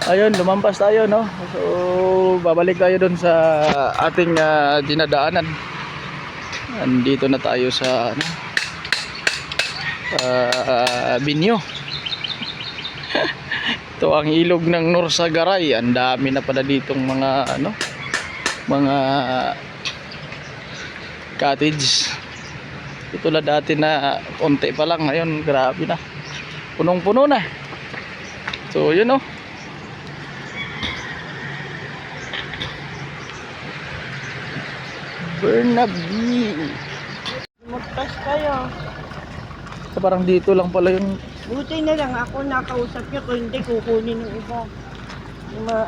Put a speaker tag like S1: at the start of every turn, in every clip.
S1: Ayun, lumampas tayo, no? So, babalik tayo dun sa ating dinadaanan. Andito na tayo sa ano, Binyo. Ito ang ilog ng Norsagaray. Ang dami na pala ditong mga ano, mga cottage. Ito la dati na konti pa lang, ngayon grabe na. Punong-puno na. So, yun, no? Burnaby.
S2: Magpas kayo.
S1: So, parang dito lang pala yung...
S2: Buti na lang ako nakausap niyo kung hindi kukunin ng iba.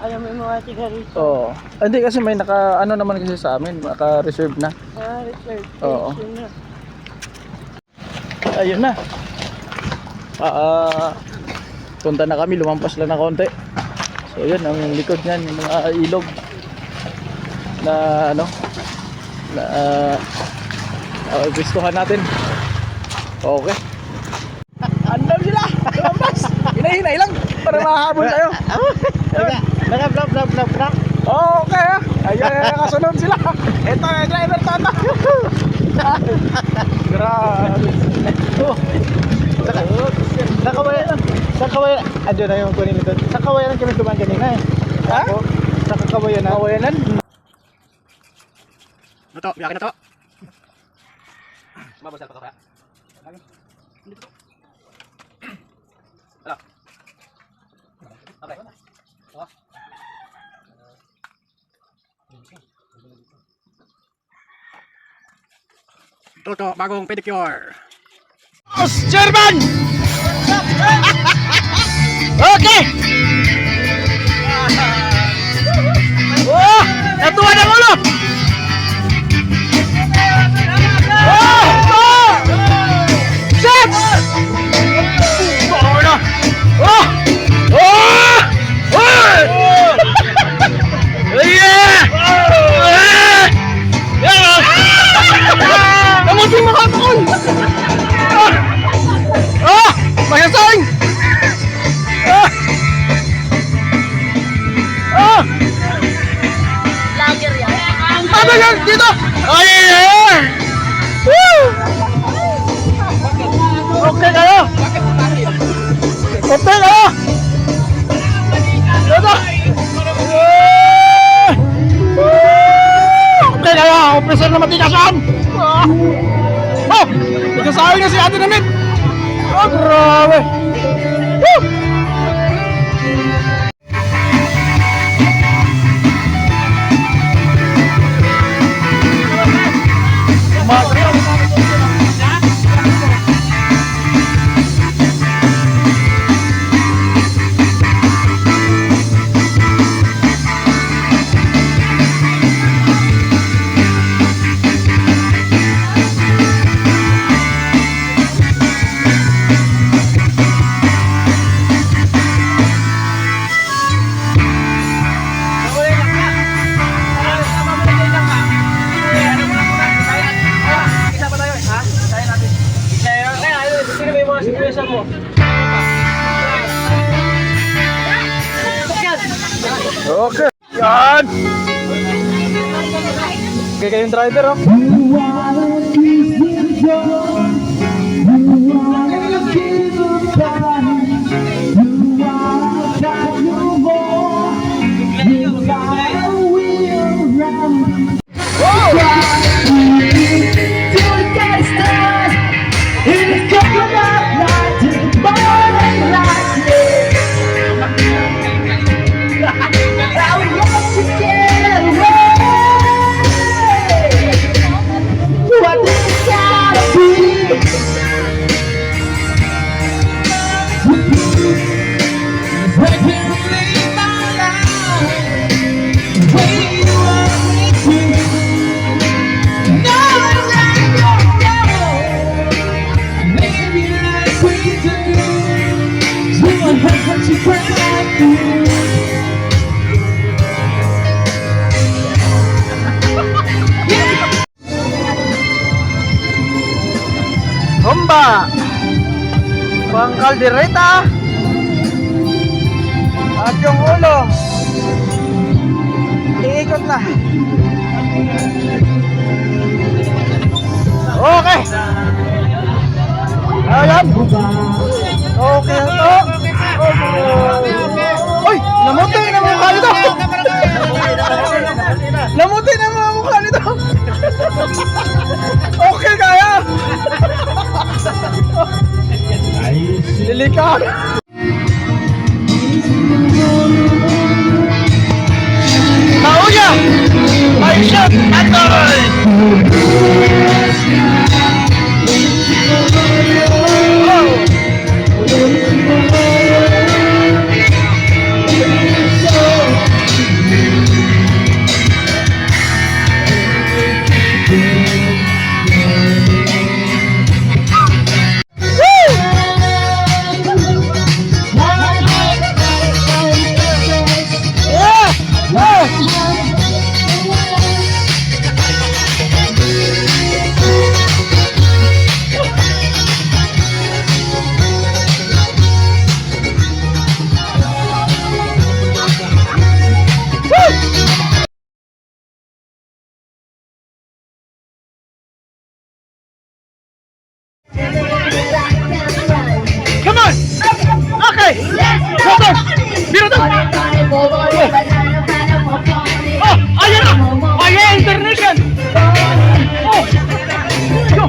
S2: Alam mo yung mga sigarilyo.
S1: Oo. Hindi kasi may naka ano naman kasi sa amin, naka-reserve na.
S2: Reserve.
S1: Oo.
S2: Yun na.
S1: Ayun na. Punta na kami, lumampas lang na konti. So yun, ang likod niyan, yung mga ilog na ano, na gustuhan natin. Okay. Andam sila! Lumampas! Hinahinay lang para mahabol tayo.
S2: Naka-vlog.
S1: Okay ah. Ayan, kasunod sila. Ito yung driver tata. Grabe.
S3: Sa kawayan, andyo na yung kunin nito. Sa kawayan kami dumaan kanina eh.
S1: Ha?
S3: Ako, sa kawayan na.
S1: Kawayanan.
S3: Ito, biyakin na to. Mabasal pa to kaya? Wala. Okay. Toto, bagong pedicure.
S1: German! Okay! Oh! Natuwa ng ulo! Oh! Oh! Shots! Oh! Oh! Oh! Oh! Yeah! Yeah! Kamusin mo kapon! Ah! Mayasang! Ah! Ah!
S2: Lager yan.
S1: Ano yan? Dito! Ay! Yeah! Woo! Okay kayo! Okay kayo! Dito! Ah! Okay kayo! Officer na matikasan! Ah! Oh! Nagkasahin na si Ate Namit! Oh, grabe! Woo! Okay. Yan. Okay kayong driver, oh. Humba Pang Caldereta
S3: At yung ulo, iikot na. Okay. Ayan. Okay to. Uy, namutay na mga mukha nito. Namutay na mga mukha nito. Okay kaya. Delikado. Mauya! May shot! Atoy! Come on! Okay! Focus! Biro to! Oh! Ayan na! Ayan! Internation! Oh! Go!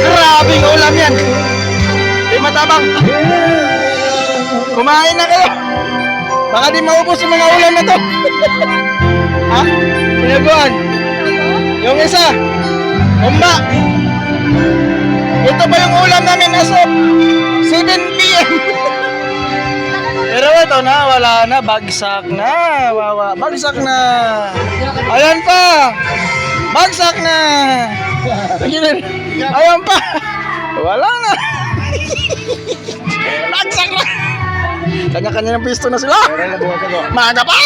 S3: Grabing ulam yan. Di matabang. Kumain na kayo. Baka di maubos yung mga ulam na to. Ha? Pinaguan. Yung isa. Umba. Ito pa yung ulam namin as of 7 p.m. Pero ito na, wala na. Bagsak na. Wawa. Bagsak na. Ayan pa. Bagsak na. Ayan pa. Wala na. Bagsak na. Kanya-kanya ng pisto na sila. Maaga pa.